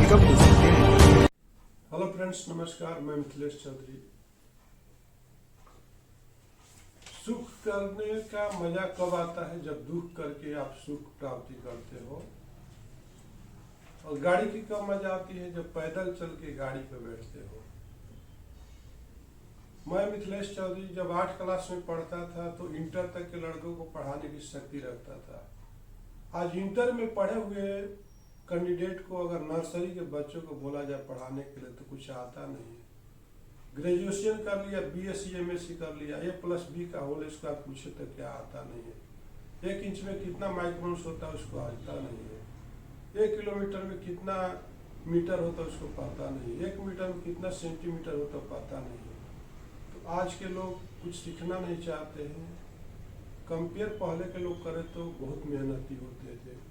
निगम हो सकते हैं। हेलो फ्रेंड्स, नमस्कार। मैं मिथिलेश चौधरी। सुख करने का मजा कब आता है? जब दुख करके आप सुख प्राप्ति करते हो। और गाड़ी की कब मजा आती है? जब पैदल चल के गाड़ी पे बैठते हो। मैं मिथिलेश चौधरी जब 8 क्लास में पढ़ता था तो इंटर तक के लड़कों को पढ़ाने की शक्ति रखता था। आज इंटर में पढ़े हुए कैंडिडेट को अगर नर्सरी के बच्चों को बोला जाए पढ़ाने के लिए तो कुछ आता नहीं है। ग्रेजुएशन कर लिया, बीएससी एमएससी कर लिया, A+B का होल स्क्वायर पूछे तो क्या आता नहीं है। 1 इंच में कितना माइक्रोन्स होता है उसको आता नहीं है। 1 किलोमीटर में कितना मीटर होता है उसको पता नहीं है। 1 मीटर में कितना सेंटीमीटर होता है पता नहीं है। तो आज के लोग कुछ सीखना नहीं चाहते हैं। कंपेयर पहले के लोग करे तो बहुत मेहनती होते थे।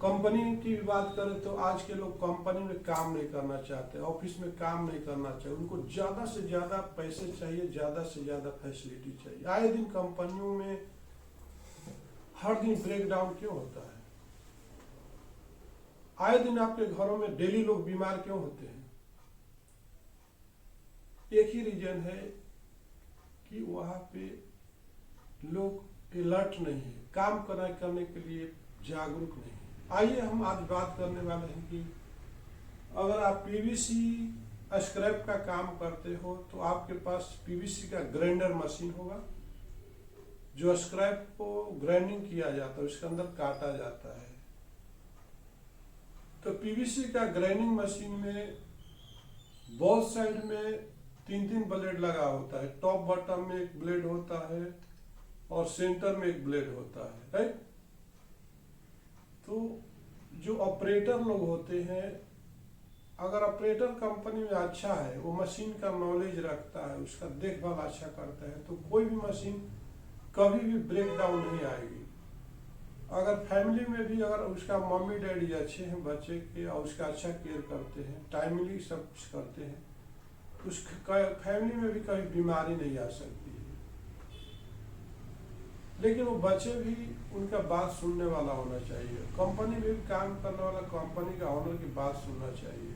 कंपनी की बात करें तो आज के लोग कंपनी में काम नहीं करना चाहते, ऑफिस में काम नहीं करना चाहिए। उनको ज्यादा से ज्यादा पैसे चाहिए, ज्यादा से ज्यादा फैसिलिटी चाहिए। आए दिन कंपनियों में हर दिन ब्रेकडाउन क्यों होता है? आए दिन आपके घरों में डेली लोग बीमार क्यों होते हैं? एक ही रीजन है कि वहां पे लोग अलर्ट नहीं है, काम करने के लिए जागरूक नहीं है। आइए हम आज बात करने वाले हैं कि अगर आप पीवीसी स्क्रैप का काम करते हो तो आपके पास पीवीसी का ग्राइंडर मशीन होगा जो स्क्रैप को ग्राइंडिंग किया जाता है, उसके अंदर काटा जाता है। तो पीवीसी का ग्राइंडिंग मशीन में बोथ साइड में 3-3 ब्लेड लगा होता है। टॉप बॉटम में एक ब्लेड होता है और सेंटर में एक ब्लेड होता है, राइट। तो जो ऑपरेटर लोग होते हैं, अगर ऑपरेटर कंपनी में अच्छा है, वो मशीन का नॉलेज रखता है, उसका देखभाल अच्छा करता है, तो कोई भी मशीन कभी भी ब्रेक डाउन नहीं आएगी। अगर फैमिली में भी अगर उसका मम्मी डैडी अच्छे हैं बच्चे के और उसका अच्छा केयर करते हैं, टाइमली सब कुछ करते हैं, उस फैमिली में भी कभी बीमारी नहीं आ सकती है। लेकिन वो बच्चे भी उनका बात सुनने वाला होना चाहिए। कंपनी में भी काम करने वाला कंपनी का ऑनर की बात सुनना चाहिए।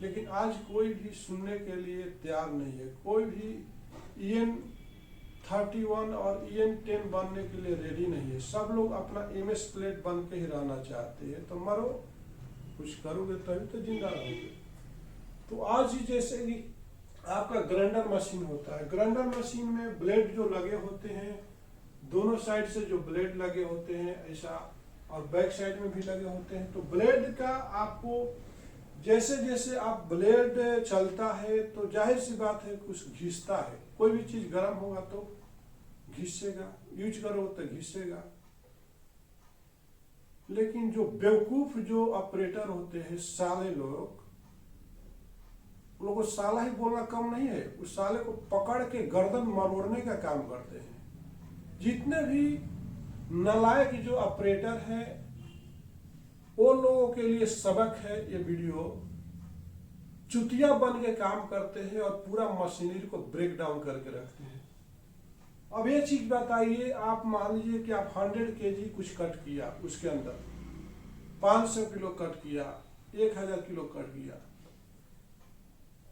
लेकिन आज कोई भी सुनने के लिए तैयार नहीं है। कोई भी EN31 और EN10 बनने के लिए रेडी नहीं है। सब लोग अपना MS प्लेट बन के ही रहना चाहते हैं। तो मरो, कुछ करोगे तभी तो जिंदा रहोगे। तो आज ही जैसे कि आपका ग्राइंडर मशीन होता है, ग्राइंडर मशीन में ब्लेड जो लगे होते हैं, दोनों साइड से जो ब्लेड लगे होते हैं ऐसा, और बैक साइड में भी लगे होते हैं। तो ब्लेड का आपको जैसे जैसे आप ब्लेड चलता है तो जाहिर सी बात है कुछ घिसता है। कोई भी चीज गर्म होगा तो घिसेगा, यूज करो तो घिसेगा। लेकिन जो बेवकूफ जो ऑपरेटर होते हैं, साले लोग, उन लोगों को साला ही बोलना कम नहीं है, उस साले को पकड़ के गर्दन मरोड़ने का काम करते हैं। जितने भी नालायक जो ऑपरेटर है वो लोगों के लिए सबक है ये वीडियो। चुतिया बन के काम करते हैं और पूरा मशीनरी को ब्रेक डाउन करके रखते हैं। अब ये चीज बताइए, आप मान लीजिए कि आप 100 kg कुछ कट किया, उसके अंदर 500 किलो कट किया, 1000 किलो कट किया,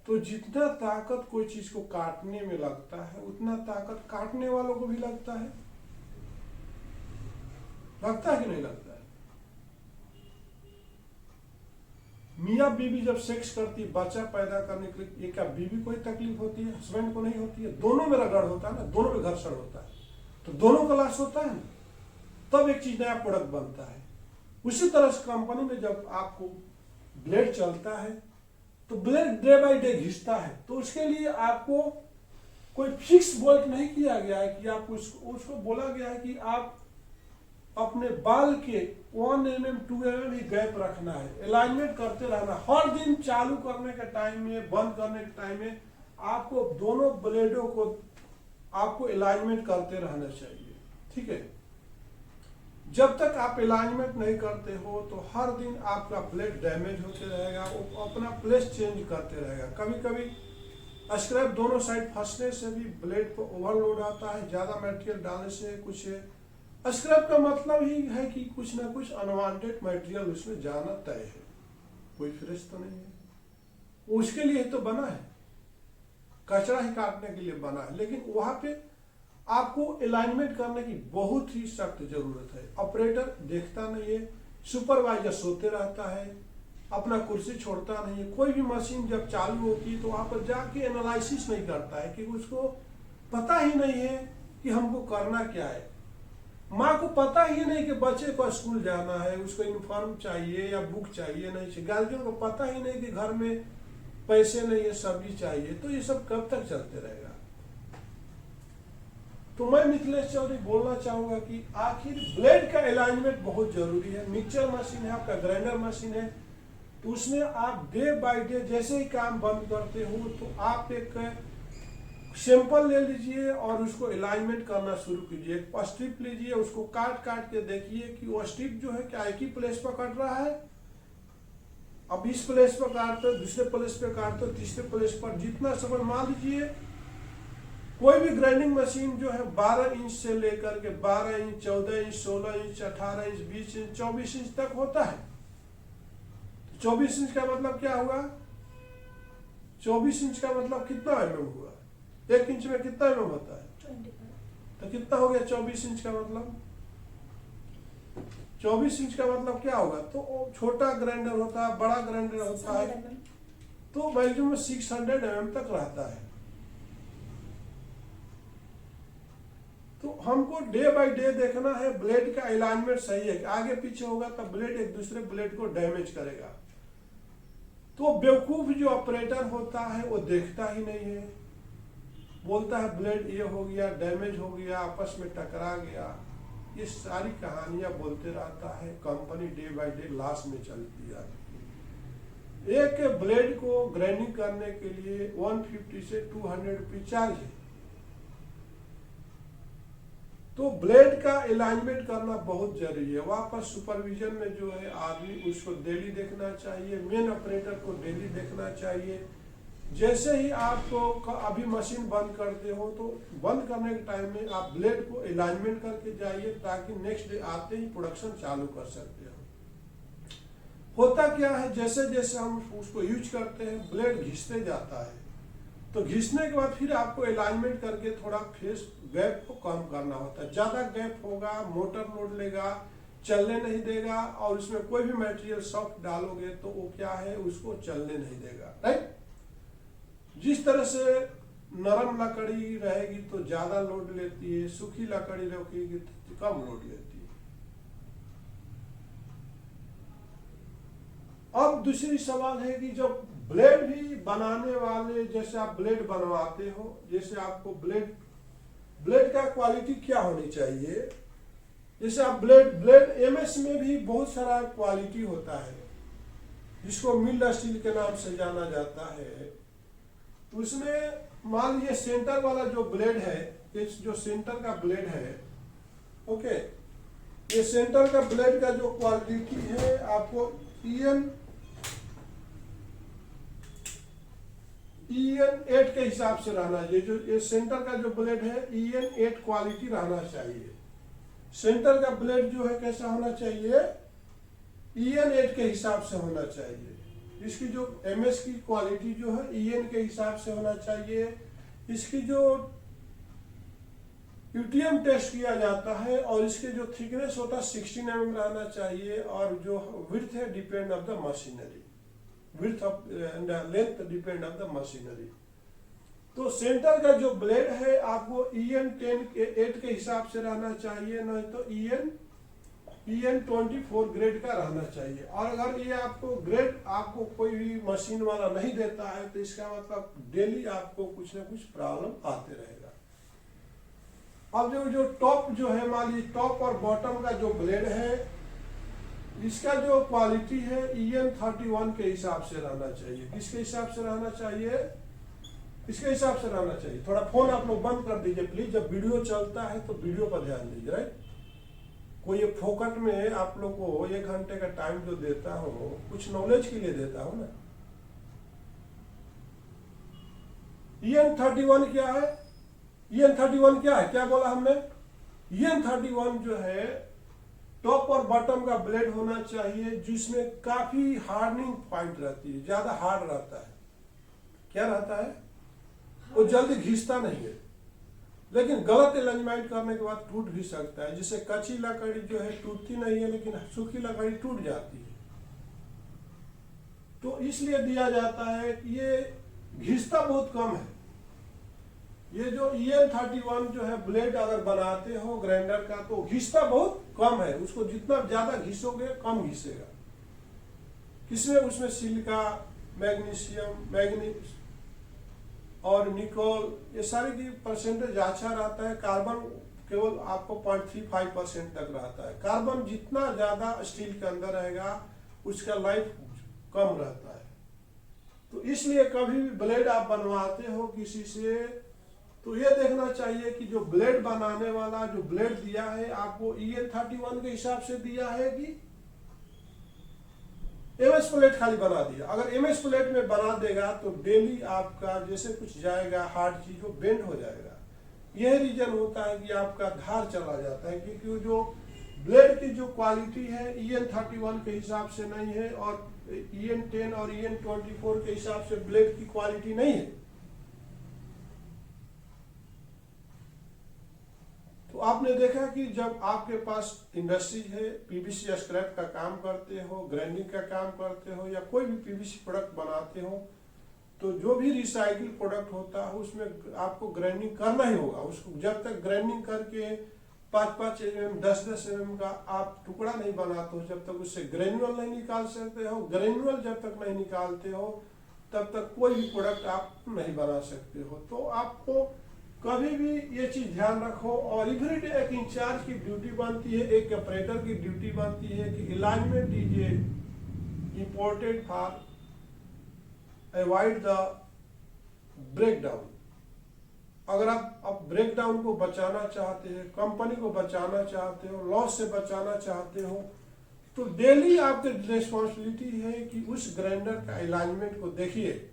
तो जितना ताकत कोई चीज को काटने में लगता है उतना ताकत काटने वालों को भी लगता है कि नहीं लगता है? मियाँ बीवी जब सेक्स करती है बच्चा पैदा करने के लिए, ये क्या बीवी को ही तकलीफ होती है, हस्बैंड को नहीं होती है? दोनों में रगड़ होता है ना, दोनों में घर्षण होता है, तो दोनों का लॉस होता है ना, तब एक चीज नया प्रोडक्ट बनता है। उसी तरह से कंपनी में जब आपको ब्लेड चलता है तो ब्लेड डे बाय डे घिसता है। तो उसके लिए आपको कोई फिक्स बोल्ट नहीं किया गया है कि आप उसको बोला गया है कि आप अपने बाल के 1 mm 2 mm ही गैप रखना है, अलाइनमेंट करते रहना। हर दिन चालू करने के टाइम में, बंद करने के टाइम में आपको दोनों ब्लेडों को आपको अलाइनमेंट करते रहना चाहिए, ठीक है। जब तक आप अलाइनमेंट नहीं करते हो तो हर दिन आपका ब्लेड डैमेज होते रहेगा, वो अपना प्लेस चेंज करते रहेगा। कभी कभी स्क्रैप दोनों साइड फंसने से भी ब्लेड पर ओवरलोड आता है, ज्यादा मटेरियल डालने से। कुछ स्क्रैप का मतलब ही है कि कुछ ना कुछ अनवांटेड मटेरियल उसमें जाना तय है। कोई फ्रेश तो नहीं है। उसके लिए तो बना है, कचरा ही काटने के लिए बना है, लेकिन वहां पे आपको अलाइनमेंट करने की बहुत ही सख्त जरूरत है। ऑपरेटर देखता नहीं है, सुपरवाइजर सोते रहता है, अपना कुर्सी छोड़ता नहीं है। कोई भी मशीन जब चालू होती है तो वहां पर जाके एनालिसिस नहीं करता है, कि उसको पता ही नहीं है कि हमको करना क्या है। माँ को पता ही नहीं कि बच्चे को स्कूल जाना है, उसको यूनिफॉर्म चाहिए या बुक चाहिए नहीं चाहिए। गार्जियन को पता ही नहीं कि घर में पैसे नहीं है, सब्जी चाहिए। तो ये सब कब तक चलते रहेगा। तो मैं मिथिलेश चौधरी बोलना चाहूंगा कि आखिर ब्लेड का अलाइनमेंट बहुत जरूरी है। मिक्सचर मशीन है, आपका ग्राइंडर मशीन है, तो उसमें आप डे बाय डे जैसे ही काम बंद करते हो तो आप एक सैंपल ले लीजिए और उसको अलाइनमेंट करना शुरू कीजिए। एक स्ट्रिप लीजिए, उसको काट काट के देखिए कि वो स्ट्रिप जो है क्या एक ही प्लेस पर कट रहा है। अब इस प्लेस पर काटते हो, दूसरे प्लेस पे काटते हो, तीसरे प्लेस पर, जितना समय मान लीजिए कोई भी ग्राइंडिंग मशीन जो है 12 इंच से लेकर के 12 inch, 14 inch, 16 inch, 18 inch, 20 inch, 24 inch तक होता है। 24 इंच का मतलब क्या हुआ? 24 इंच का मतलब कितना mm हुआ? 1 इंच में कितना mm होता है? 25। तो कितना हो गया 24 इंच का मतलब? 24 इंच का मतलब क्या होगा? तो छोटा ग्राइंडर होता है, बड़ा ग्राइंडर होता है, तो मैक्सिमम 600 mm तक रहता है। तो हमको डे बाय डे देखना है ब्लेड का अलाइनमेंट सही है। आगे पीछे होगा तब ब्लेड एक दूसरे ब्लेड को डैमेज करेगा। तो बेवकूफ जो ऑपरेटर होता है वो देखता ही नहीं है, बोलता है ब्लेड ये हो गया, डैमेज हो गया, आपस में टकरा गया। ये सारी कहानियां बोलते रहता है। Company day by day loss में चलती जाती है। एक ब्लेड को ग्राइंडिंग करने के लिए 150 से 200 रुपये चार्ज है। तो ब्लेड का अलाइनमेंट करना बहुत जरूरी है। वहां पर सुपरविजन में जो है आदमी, उसको डेली देखना चाहिए, मेन ऑपरेटर को डेली देखना चाहिए। जैसे ही आपको अभी मशीन बंद करते हो तो बंद करने के टाइम में आप ब्लेड को अलाइनमेंट करके जाइए, ताकि नेक्स्ट डे आते ही प्रोडक्शन चालू कर सकते हो। होता क्या है, जैसे जैसे हम उसको यूज करते हैं ब्लेड घिसते जाता है, तो घिसने के बाद फिर आपको अलाइनमेंट करके थोड़ा फेस गैप को कम करना होता है। ज्यादा गैप होगा, मोटर लोड लेगा, चलने नहीं देगा, और उसमें कोई भी मटेरियल सॉफ्ट डालोगे तो वो क्या है, उसको चलने नहीं देगा। राइट? जिस तरह से नरम लकड़ी रहेगी तो ज्यादा लोड लेती है, सूखी लकड़ी रहेगी तो कम लोड लेती है। अब दूसरी सवाल है कि जब ब्लेड भी बनाने वाले, जैसे आप ब्लेड बनवाते हो, जैसे आपको ब्लेड का क्वालिटी क्या होनी चाहिए। जैसे आप ब्लेड एमएस में भी बहुत सारा क्वालिटी होता है, जिसको मिल्ड स्टील के नाम से जाना जाता है। उसमें मान लीजिए सेंटर वाला जो ब्लेड है, इस जो सेंटर का ब्लेड है, ओके, ये सेंटर का ब्लेड का जो क्वालिटी है आपको EN 8 के हिसाब से रहना चाहिए। जो ये सेंटर का जो ब्लेड है EN 8 क्वालिटी रहना चाहिए। सेंटर का ब्लेड जो है कैसा होना चाहिए, EN 8 के हिसाब से होना चाहिए। इसकी जो MS की क्वालिटी जो है EN के हिसाब से होना चाहिए। इसकी जो UTM टेस्ट किया जाता है और इसके जो थिकनेस होता है 16 mm रहना चाहिए, और जो विड्थ है depend of the machinery, width of length depend of the machinery. तो सेंटर का जो ब्लेड है आपको EN 8 के हिसाब से रहना चाहिए, नहीं तो EN 24 ग्रेड का रहना चाहिए। और अगर ये आपको ग्रेड आपको कोई भी मशीन वाला नहीं देता है तो इसका मतलब डेली आपको कुछ ना कुछ प्रॉब्लम आते रहेगा। अब जो टॉप जो है, मान लीजिए टॉप और बॉटम का जो ब्लेड है, इसका जो क्वालिटी है EN 31 के हिसाब से रहना चाहिए। किसके हिसाब से रहना चाहिए? इसके हिसाब से रहना चाहिए। थोड़ा फोन आप लोग बंद कर दीजिए प्लीज, जब वीडियो चलता है तो वीडियो पर ध्यान दीजिए। राइट? कोई ये फोकट में आप लोग को 1 घंटे का टाइम जो देता हूँ, कुछ नॉलेज के लिए देता हूँ ना। EN 31 क्या है? EN 31 क्या है? क्या बोला हमने? EN 31 जो है टॉप और बॉटम का ब्लेड होना चाहिए जिसमें काफी हार्डनिंग पॉइंट रहती है, ज्यादा हार्ड रहता है। क्या रहता है? वो जल्दी घिसता नहीं है, लेकिन गलत अलाइनमेंट करने के बाद टूट भी सकता है। जैसे कच्ची लकड़ी जो है टूटती नहीं है, लेकिन सूखी लकड़ी टूट जाती है। तो इसलिए दिया जाता है कि ये घिसता बहुत कम है। ये जो EN31 जो है ब्लेड अगर बनाते हो ग्राइंडर का, तो घिसता बहुत कम है। उसको जितना ज्यादा घिसोगे कम घिसेगा। किसमें? उसमें सिलिका, मैग्नीशियम, मैग्नीज और निकोल, ये सारी की परसेंटेज अच्छा रहता है। कार्बन केवल आपको 0.35% तक रहता है। कार्बन जितना ज्यादा स्टील के अंदर रहेगा उसका लाइफ कम रहता है। तो इसलिए कभी भी ब्लेड आप बनवाते हो किसी से, तो ये देखना चाहिए कि जो ब्लेड बनाने वाला जो ब्लेड दिया है आपको EN31 के हिसाब से दिया है कि MS प्लेट खाली बना दिया। अगर MS प्लेट में बना देगा तो डेली आपका जैसे कुछ जाएगा हार्ड चीज वो बेंड हो जाएगा। यह रीजन होता है कि आपका धार चला जाता है, क्योंकि जो ब्लेड की जो क्वालिटी है EN31 के हिसाब से नहीं है और EN10 और EN24 के हिसाब से ब्लेड की क्वालिटी नहीं है। तो आपने देखा कि जब आपके पास इंडस्ट्रीज है, PVC स्क्रैप का काम करते हो, ग्राइंडिंग का काम करते हो या कोई भी PVC प्रोडक्ट बनाते हो, तो जो भी रिसाइकिल प्रोडक्ट होता है उसमें आपको ग्राइंडिंग करना ही होगा। उसको जब तक ग्राइंडिंग करके 5-5 mm 10-10 mm का आप टुकड़ा नहीं बनाते हो, जब तक उससे ग्रेन्युअल नहीं निकाल सकते हो। ग्रेन्युअल जब तक नहीं निकालते हो तब तक कोई भी प्रोडक्ट आप नहीं बना सकते हो। तो आपको कभी भी ये चीज ध्यान रखो। और एवरीडे एक इंचार्ज की ड्यूटी बनती है, एक ऑपरेटर की ड्यूटी बनती है कि alignment is important for avoid the breakdown. अगर आप ब्रेकडाउन को बचाना चाहते हैं, कंपनी को बचाना चाहते हो, लॉस से बचाना चाहते हो, तो डेली आपकी रिस्पॉन्सिबिलिटी है कि उस ग्राइंडर का अलाइनमेंट को देखिए।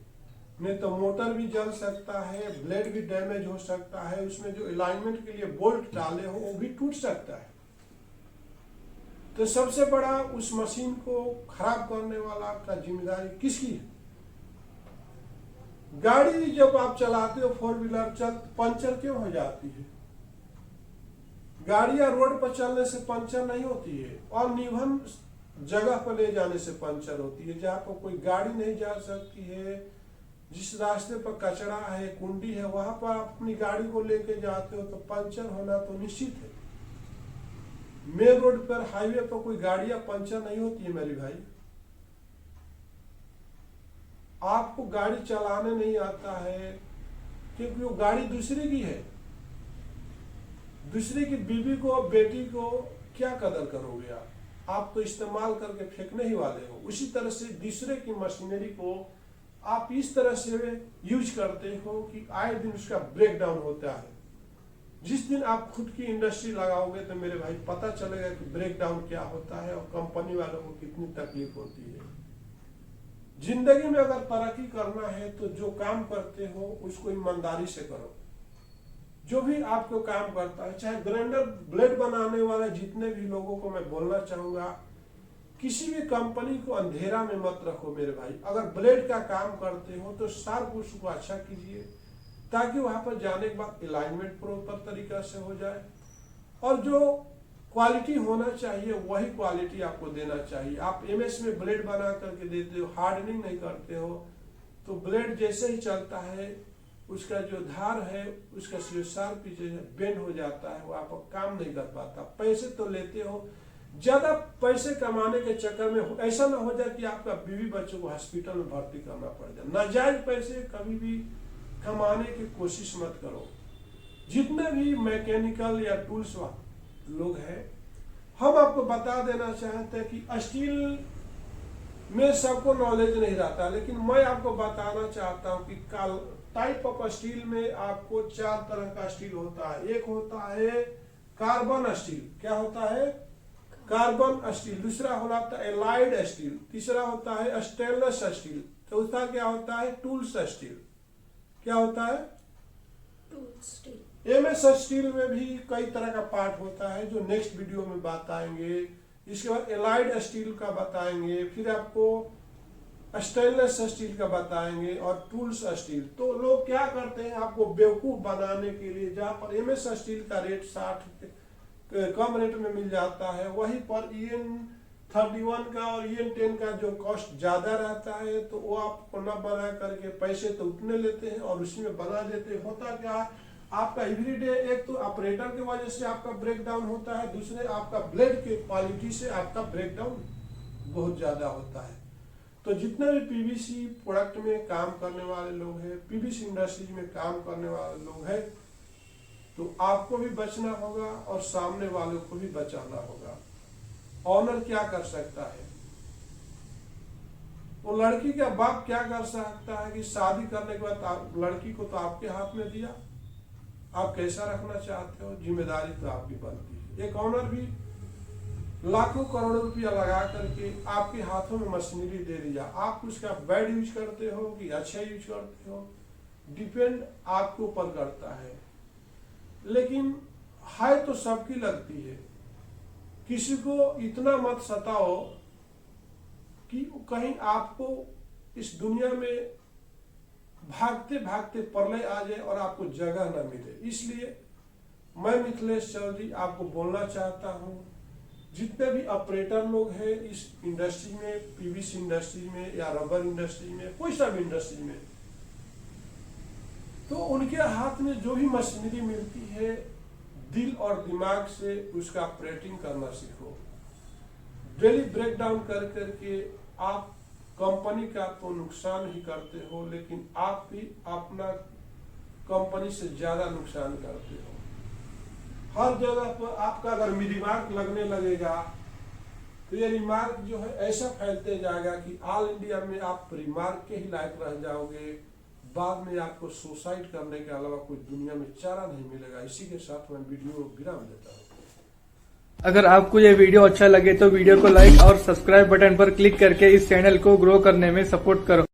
नहीं तो मोटर भी जल सकता है, ब्लेड भी डैमेज हो सकता है, उसमें जो अलाइनमेंट के लिए बोल्ट डाले हो वो भी टूट सकता है। तो सबसे बड़ा उस मशीन को खराब करने वाला का जिम्मेदारी किसकी है? गाड़ी जब आप चलाते हो 4 व्हीलर पंचर क्यों हो जाती है? गाड़ियां रोड पर चलने से पंचर नहीं होती है, और निवन जगह पर ले जाने से पंचर होती है। जहां पर कोई गाड़ी नहीं जा सकती है, जिस रास्ते पर कचरा है, कुंडी है, वहां पर आप अपनी गाड़ी को लेके जाते हो तो पंचर होना तो निश्चित है। मेन रोड पर, हाईवे पर कोई गाड़ियां पंचर नहीं होती है मेरे भाई। आपको गाड़ी चलाने नहीं आता है क्योंकि वो गाड़ी दूसरे की है। दूसरे की बीवी को, बेटी को क्या कदर करोगे आप? आप तो इस्तेमाल करके फेंकने ही वाले हो। उसी तरह से दूसरे की मशीनरी को आप इस तरह से यूज करते हो कि आए दिन उसका ब्रेकडाउन होता है। जिस दिन आप खुद की इंडस्ट्री लगाओगे तो मेरे भाई पता चलेगा कि ब्रेकडाउन क्या होता है और कंपनी वालों को कितनी तकलीफ होती है। जिंदगी में अगर तरक्की करना है तो जो काम करते हो उसको ईमानदारी से करो। जो भी आपको काम करता है, चाहे ग्राइंडर ब्लेड बनाने वाले जितने भी लोगों को मैं बोलना चाहूंगा, किसी भी कंपनी को अंधेरा में मत रखो मेरे भाई। अगर ब्लेड का काम करते हो तो शार्प उसको अच्छा कीजिए, ताकि वहां पर जाने के बाद अलाइनमेंट प्रॉपर तरीका से हो जाए। और जो क्वालिटी होना चाहिए वही क्वालिटी आपको देना चाहिए। आप MS में ब्लेड बना करके देते हो, हार्डनिंग नहीं करते हो, तो ब्लेड जैसे ही चलता है उसका जो धार है, उसका शार्प बेंड हो जाता है, वो आप काम नहीं कर पाता। पैसे तो लेते हो, ज्यादा पैसे कमाने के चक्कर में ऐसा ना हो जाए कि आपका बीवी बच्चों को हॉस्पिटल में भर्ती करना पड़ जाए। नाजायज पैसे कभी भी कमाने की कोशिश मत करो। जितने भी मैकेनिकल या टूल्स लोग हैं, हम आपको बता देना चाहते हैं कि स्टील में सबको नॉलेज नहीं रहता, लेकिन मैं आपको बताना चाहता हूं कि टाइप ऑफ स्टील में आपको 4 तरह का स्टील होता है। एक होता है कार्बन स्टील। क्या होता है? Carbon steel. दूसरा होता है एलाइड स्टील। तीसरा होता है स्टेनलेस स्टील। चौथा क्या होता है? Tools steel. क्या होता है? Tools steel. एमएस स्टील में भी कई तरह का पार्ट होता है जो नेक्स्ट वीडियो में बताएंगे। इसके बाद एलाइड स्टील का बताएंगे, फिर आपको स्टेनलेस स्टील का बताएंगे और टूल्स स्टील। तो लोग क्या करते हैं, आपको बेवकूफ बनाने के लिए, जहां पर एमएस स्टील का रेट 60 कम रेट में मिल जाता है, वहीं पर EN31 का और EN10 का जो कॉस्ट ज्यादा रहता है, तो वो आपको न बना करके पैसे तो उतने लेते हैं और उसी में बना देते हैं। होता क्या है, आपका एवरीडे एक तो ऑपरेटर की वजह से आपका ब्रेक डाउन होता है, दूसरे आपका ब्लेड के क्वालिटी से आपका ब्रेक डाउन बहुत ज्यादा होता है। तो जितने भी पीवीसी प्रोडक्ट में काम करने वाले लोग हैं, पीवीसी इंडस्ट्रीज में काम करने वाले लोग हैं, तो आपको भी बचना होगा और सामने वालों को भी बचाना होगा। ऑनर क्या कर सकता है, वो लड़की का बाप क्या कर सकता है कि शादी करने के बाद लड़की को तो आपके हाथ में दिया, आप कैसा रखना चाहते हो, जिम्मेदारी तो आपकी बनती है। एक ऑनर भी लाखों करोड़ों रुपया लगा करके आपके हाथों में मशीनरी दे दिया, आप उसका बैड यूज करते हो कि अच्छा यूज करते हो, डिपेंड आपके ऊपर करता है। लेकिन हाय तो सबकी लगती है, किसी को इतना मत सताओ कि कहीं आपको इस दुनिया में भागते भागते प्रलय आ जाए और आपको जगह न मिले। इसलिए मैं मिथिलेश चौधरी आपको बोलना चाहता हूं, जितने भी ऑपरेटर लोग हैं इस इंडस्ट्री में, पीवीसी इंडस्ट्री में या रबर इंडस्ट्री में, कोई सा भी इंडस्ट्री में, तो उनके हाथ में जो भी मशीनरी मिलती है, दिल और दिमाग से उसका ऑपरेटिंग करना सीखो। डेली ब्रेक डाउन कर करके आप कंपनी का तो नुकसान ही करते हो, लेकिन आप भी अपना कंपनी से ज्यादा नुकसान करते हो। हर जगह पर आपका अगर रिमार्क लगने लगेगा तो ये रिमार्क जो है ऐसा फैलते जाएगा कि ऑल इंडिया में आप रिमार्क के ही लायक रह जाओगे। बाद में आपको सुसाइड करने के अलावा कोई दुनिया में चारा नहीं मिलेगा। इसी के साथ मैं वीडियो विराम देता हूँ। अगर आपको ये वीडियो अच्छा लगे तो वीडियो को लाइक और सब्सक्राइब बटन पर क्लिक करके इस चैनल को ग्रो करने में सपोर्ट करो।